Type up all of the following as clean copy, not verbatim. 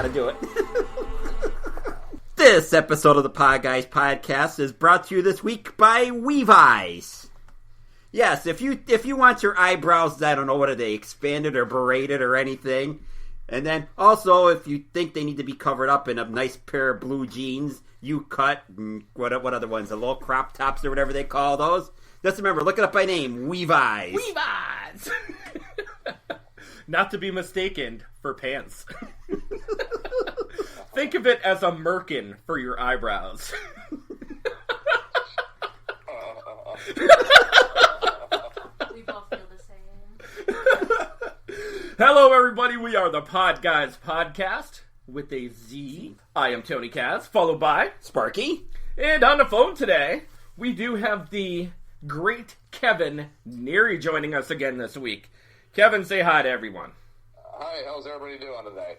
gotta do it. This episode of the Podguyz Podcast is brought to you this week by Weeve Eyes. Yes, if you want your eyebrows, I don't know, what are they, expanded or braided or anything. And then also, if you think they need to be covered up in a nice pair of blue jeans, you cut, what other ones, the little crop tops or whatever they call those. Just remember, look it up by name, Weeve Eyes. Weeve Eyes! Not to be mistaken for pants. Think of it as a merkin for your eyebrows. We both feel the same. Hello, everybody. We are the Podguyz Podcast with a Z. I am Tony Kaz, followed by Sparky. And on the phone today, we do have the great Kevin Neary joining us again this week. Kevin, say hi to everyone. Hi, how's everybody doing today?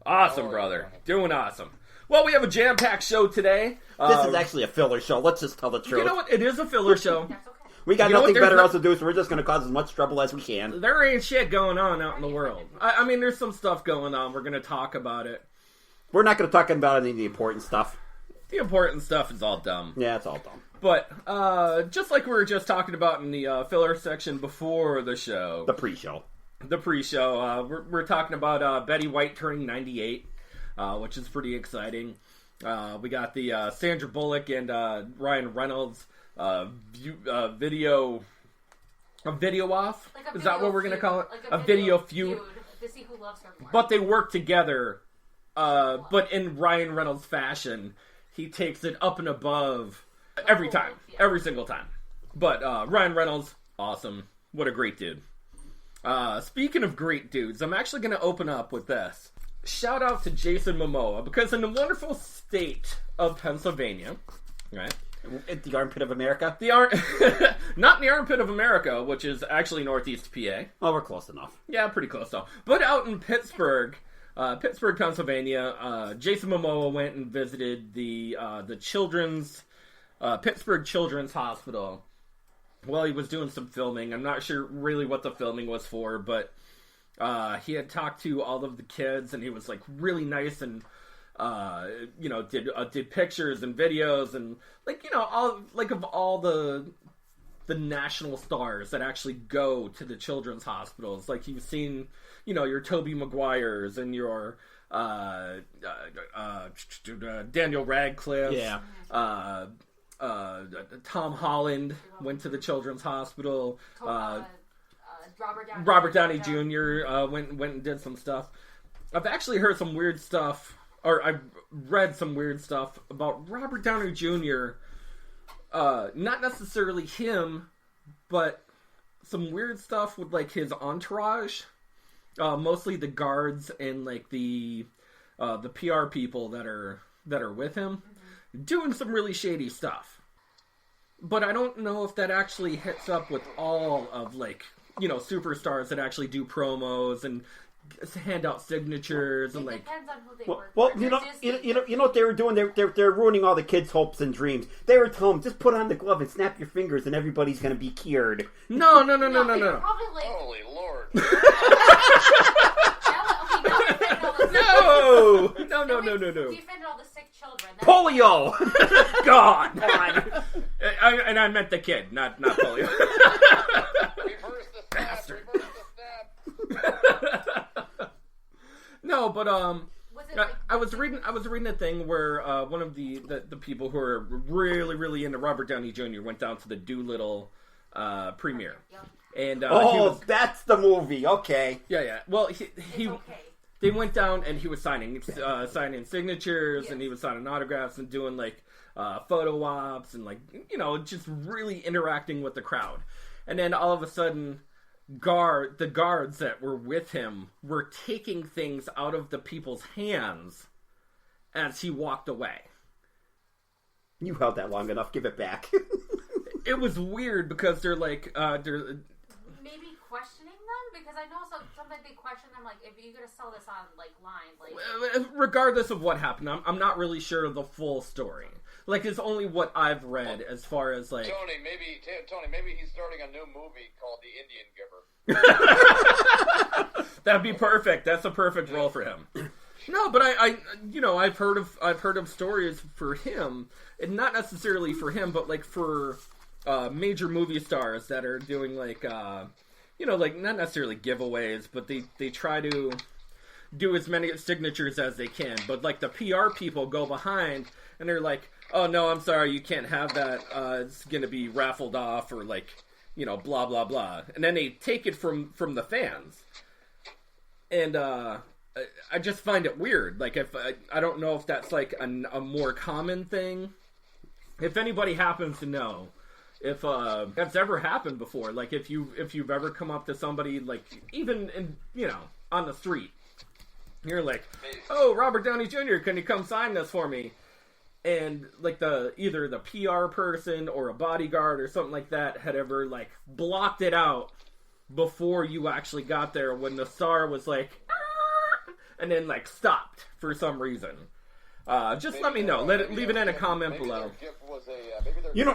Awesome, brother. Doing awesome. Well, we have a jam-packed show today. This is actually a filler show. Let's just tell the truth. You know what? It is a filler show. That's okay. We got nothing better else to do, so we're just going to cause as much trouble as we can. There ain't shit going on out in the world. I mean, there's some stuff going on. We're going to talk about it. We're not going to talk about any of the important stuff. The important stuff is all dumb. Yeah, it's all dumb. But, just like we were just talking about in the filler section before the show. The pre-show. The pre-show. We're talking about Betty White turning 98, which is pretty exciting. We got the Sandra Bullock and Ryan Reynolds video off. Like is that what we're going to call it? Like a video feud. To see who loves her more. But they work together. But in Ryan Reynolds fashion, he takes it up and above every time. Yeah. Every single time. But Ryan Reynolds, awesome. What a great dude. Speaking of great dudes, I'm actually going to open up with this. Shout out to Jason Momoa, because in the wonderful state of Pennsylvania, right? At the armpit of America? Not in the armpit of America, which is actually northeast PA. Oh, we're close enough. Yeah, pretty close though. But out in Pittsburgh, Pennsylvania, Jason Momoa went and visited the children's Pittsburgh Children's Hospital. Well, he was doing some filming. I'm not sure really what the filming was for, but he had talked to all of the kids, and he was like really nice, and did pictures and videos, and all the national stars that actually go to the children's hospitals. Like, you've seen, your Tobey Maguires and your Daniel Radcliffe. Yeah. Tom Holland went to the children's hospital. Robert Downey Jr. Went and did some stuff. I've actually heard some weird stuff, or I've read some weird stuff about Robert Downey Jr. Not necessarily him, but some weird stuff with like his entourage, mostly the guards and like the PR people that are with him, doing some really shady stuff. But I don't know if that actually hits up with all of superstars that actually do promos and hand out signatures and It depends on who they work Well, for. you know what they were doing? They're ruining all the kids' hopes and dreams. They were telling them, just put on the glove and snap your fingers, and everybody's going to be cured. No. They were probably like, Holy Lord. No. defend all the sick children. Polio! God. And I meant the kid, not polio. Reverse the snap. No, but Was it I was reading a thing where one of the people who are really, really into Robert Downey Jr. went down to the Doolittle premiere. Yep. And that's the movie. Okay. Yeah. Well, he okay. they went down and he was signing signatures, and he was signing autographs and doing like photo ops and just really interacting with the crowd. And then all of a sudden, the guards that were with him were taking things out of the people's hands as he walked away. You held that long enough. Give it back. It was weird because they're Maybe questioning them, because I know sometimes they question them, like, if you're gonna sell this on line, regardless of what happened, I'm not really sure of the full story. Like, it's only what I've read as far as like. Tony, maybe he's starting a new movie called The Indian Giver. That'd be perfect. That's a perfect role for him. No, but I've heard of stories for him, and not necessarily for him, but like for major movie stars that are doing like like not necessarily giveaways, but they try to do as many signatures as they can. But like the PR people go behind and they're like, "Oh no, I'm sorry, you can't have that. It's gonna be raffled off," or like blah blah blah, and then they take it from the fans, and I just find it weird. Like, if I don't know if that's like a more common thing. If anybody happens to know if that's ever happened before, like if you've ever come up to somebody, like even on the street, you're like, "Oh, Robert Downey Jr., can you come sign this for me?" And like either the PR person or a bodyguard or something like that had ever like blocked it out before you actually got there, when the star was like, and then like stopped for some reason. Just let me know. Leave it in a comment below.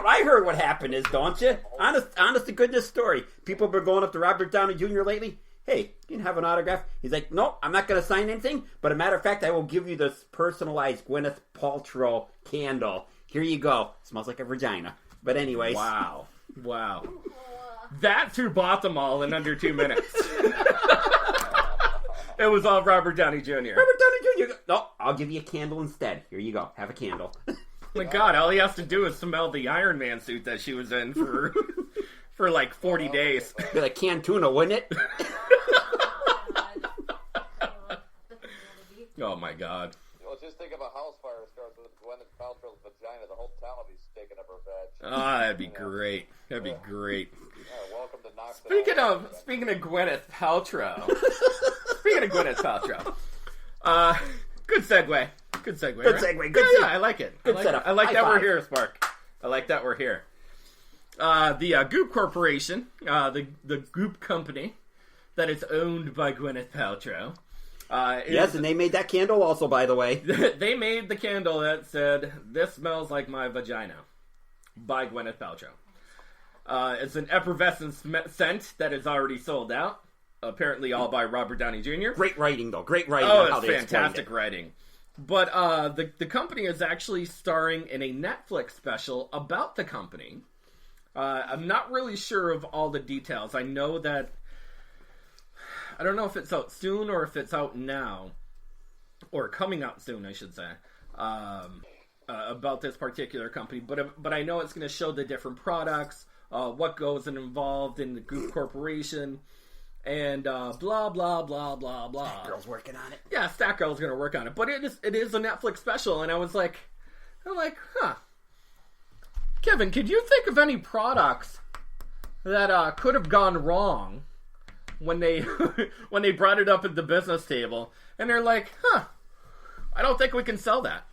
I heard what happened is, don't you? Honest to goodness story. People have been going up to Robert Downey Jr. lately. "Hey, you can have an autograph." He's like, "No, I'm not going to sign anything. But a matter of fact, I will give you this personalized Gwyneth Paltrow candle. Here you go. Smells like a vagina." But anyways. Wow. That's who bought them all in under 2 minutes. It was all Robert Downey Jr. Robert Downey Jr. No, I'll give you a candle instead. Here you go. Have a candle. My God, all he has to do is smell the Iron Man suit that she was in for like 40 days. Be like canned tuna, wouldn't it? Oh my God. Well, just think of a house fire starts with Gwyneth Paltrow's vagina. The whole town will be staking up her veg. Ah, that'd be great. That'd be great. Yeah, welcome to Knox. Speaking of Gwyneth Paltrow. Good segue. Good Right? segue. Good Yeah, I like it. Good setup. I like High that five. we're here, Spark. I like that we're here. The Goop Corporation, the Goop company that is owned by Gwyneth Paltrow. Yes, and they made that candle also, by the way. They made the candle that said, "This smells like my vagina," by Gwyneth Paltrow. It's an effervescent scent that is already sold out. Apparently all by Robert Downey Jr. Great writing, though. Great writing. Oh, on how it's they fantastic explained it. writing. But the company is actually starring in a Netflix special about the company. I'm not really sure of all the details. I know that... I don't know if it's out soon or if it's out now. Or coming out soon, I should say. About this particular company. But I know it's going to show the different products, what goes involved in the Goop Corporation, and blah, blah, blah, blah, blah. Girl's working on it. Yeah, Stat Girl's going to work on it. But it is a Netflix special, and I'm like, huh. Kevin, could you think of any products that could have gone wrong when they when they brought it up at the business table? And they're like, I don't think we can sell that.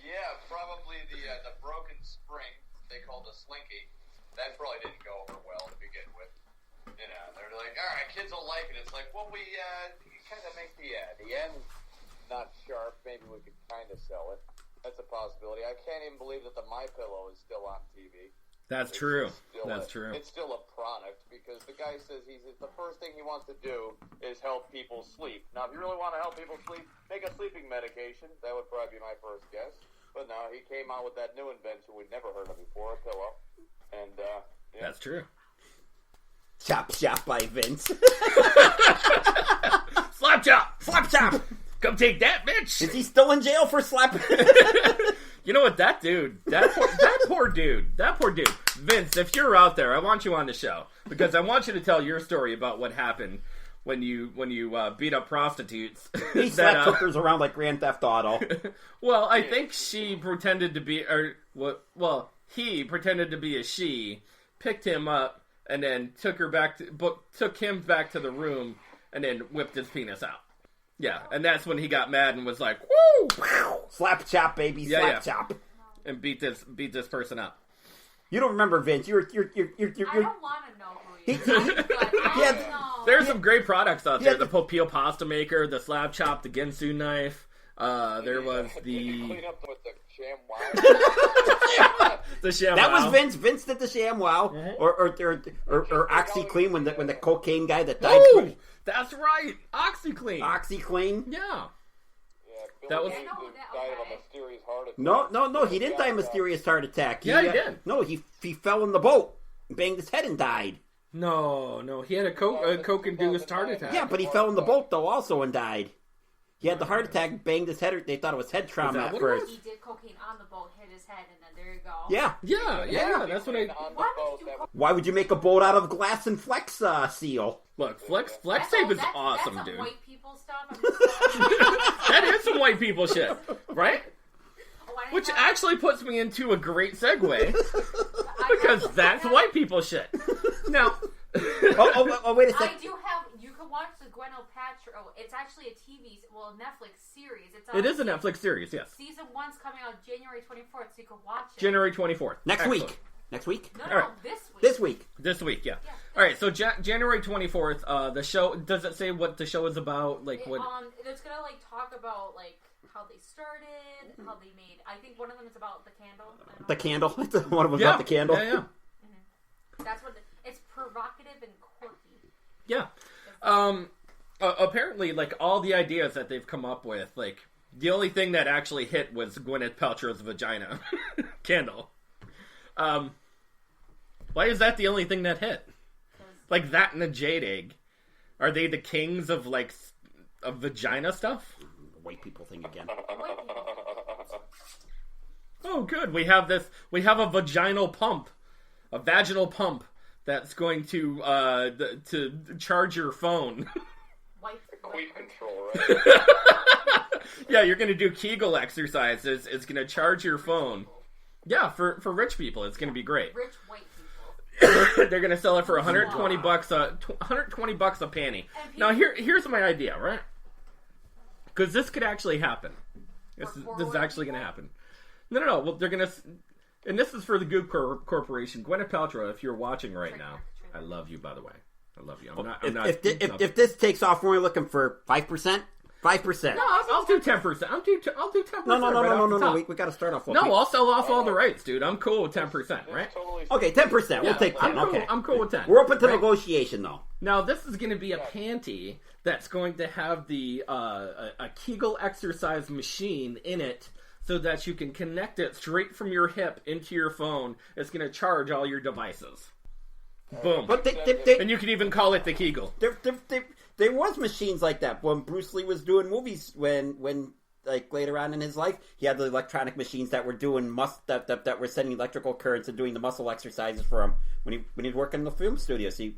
Yeah, probably the broken spring they called a slinky. That probably didn't go over well to begin with. They're like, all right, kids will like it. It's like, well, we kind of make the end not sharp. Maybe we could kind of sell it. That's a possibility. I can't even believe that the My Pillow is still on TV. That's true. True. It's still a product because the guy says the first thing he wants to do is help people sleep. Now, if you really want to help people sleep, make a sleeping medication. That would probably be my first guess. But no, he came out with that new invention we'd never heard of before, a pillow. And yeah. That's true. Chop Shop by Vince. Slap chop. Come take that, bitch. Is he still in jail for slapping? You know what, that poor dude, Vince, if you're out there, I want you on the show because I want you to tell your story about what happened when you beat up prostitutes. He slapped hookers around like Grand Theft Auto. Well, I think she pretended to be, he pretended to be a she, picked him up, and then took him back to the room, and then whipped his penis out. Yeah, and that's when he got mad and was like, "Woo! Slap chop, baby, slap chop," and beat this person up. You don't remember Vince? You're. I don't want to know who he is. I know. There's some great products out there. The Popio pasta maker, the slap chop, the Ginsu knife. There was the clean up with the Sham Wow. The sham. That was wow. Vince. Vince did the ShamWow, Mhm. or OxyClean when the cocaine guy that died. Oh, that's right. OxyClean. OxyClean. Yeah. Yeah, That was- I know Gaines that, died of okay. a mysterious heart attack. No, he didn't die of a mysterious heart attack. Yeah, he did. No, he fell in the boat, banged his head, and died. No. He had a coke-induced heart attack. Yeah, but he fell in the boat though, also, and died. He had the heart attack, banged his head. They thought it was head trauma that at what it was? first. He did cocaine on the boat, hit his head, and then there you go. Yeah. Yeah. That's what I. On the Why boat would you that do Why would you make a boat out of glass and flex seal? Look, Flex That's Tape all- is that's awesome, some dude. white people stuff. I'm just That is some white people shit, right? Oh, I Which know. actually puts me into a great segue I because have- that's I have- white people shit. Now, Oh, wait a I sec. do have. You can watch the Gwyneth Paltrow. It's actually a Netflix series. It's it is a Netflix series, yes. Season 1's coming out January 24th, so you can watch it. January 24th. Next Excellent. week. Next week? No, All right. this week. This week. This week, yeah. Yeah. All right, so January 24th, the show, does it say what the show is about? Like, what? It's gonna talk about how they started, how they made. I think one of them is about the candle. I don't know. The candle. One of them Yeah. about the candle. Yeah. That's what it's provocative and quirky. Yeah. Apparently, all the ideas that they've come up with, the only thing that actually hit was Gwyneth Paltrow's vagina candle. Why is that the only thing that hit? Like that and a jade egg. Are they the kings of of vagina stuff? White people thing again. White people. Oh, good. We have a vaginal pump, a vaginal pump that's going to charge your phone. White. Queen control, right? Yeah, you're going to do Kegel exercises. It's going to charge your phone. Yeah, for rich people, it's going to be great. Rich white people. They're going to sell it for $120 $120 a panty. Now here's my idea, right? Because this could actually happen. This is actually going to happen. No. Well, they're going to, and this is for the Goop Corporation. Gwyneth Paltrow, if you're watching right now, I love you. By the way, I love you. I'm not. If this takes off, we're only looking for 5%. 5%. No, I'll do 10%. I'll do 10%. No. We got to start off. No, I'll sell off all the rights, dude. I'm cool with 10%, right? Totally. Okay, 10%. We'll take 10. I'm cool, Okay. I'm cool with 10. We're open to right? negotiation, though. Now, this is going to be a panty that's going to have the a Kegel exercise machine in it so that you can connect it straight from your hip into your phone. It's going to charge all your devices. Boom. But And you can even call it the Kegel. there was machines like that when Bruce Lee was doing movies. When later on in his life, he had the electronic machines that were doing that were sending electrical currents and doing the muscle exercises for him when he was working in the film studio. See,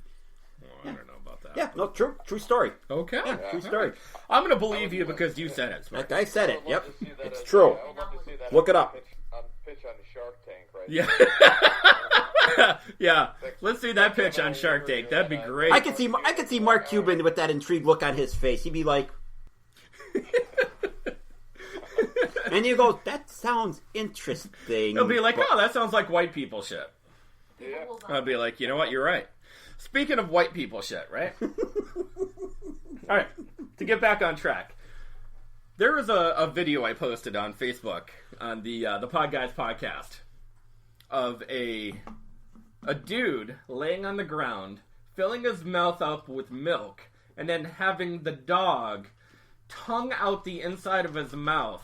I don't know about that. yeah, no, true story. Okay. Yeah, true story. I'm going to believe you because you said it. That guy said it. I would Yep, love to see that it's as- true. I would love to see that Look as it a up. Pitch on Shark Tank, right? Yeah. Yeah. Let's see that pitch on Shark Tank. That'd be great. I could see Mark Cuban with that intrigued look on his face. He'd be like, and you go, "That sounds interesting." He'll be like, "Oh, that sounds like white people shit." Yeah. I'll be like, "You know what? You're right." Speaking of white people shit, right? All right. To get back on track, there was a video I posted on Facebook on the Podguyz Podcast of a dude laying on the ground, filling his mouth up with milk, and then having the dog tongue out the inside of his mouth.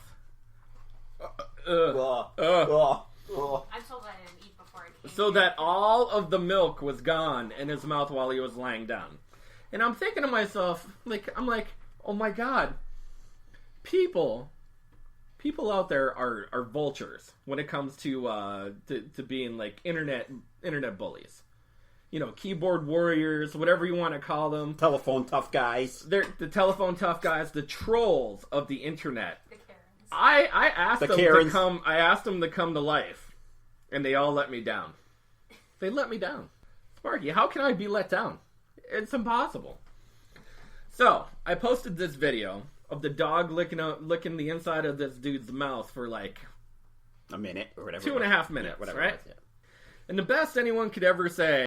I'm so glad I didn't eat before I came So here. that all of the milk was gone in his mouth while he was lying down. And I'm thinking to myself, I'm like, oh my god, people out there are vultures when it comes to being internet bullies. You know, keyboard warriors, whatever you want to call them. telephone tough guys. They're the telephone tough guys, the trolls of the internet. The Karens. I asked The them Karens. to come. I asked them to come to life, and they all let me down. They let me down. Sparky, how can I be let down? It's impossible. So I posted this video of the dog licking the inside of this dude's mouth for A minute or whatever. 2.5 minutes, whatever. right? It was, yeah. And the best anyone could ever say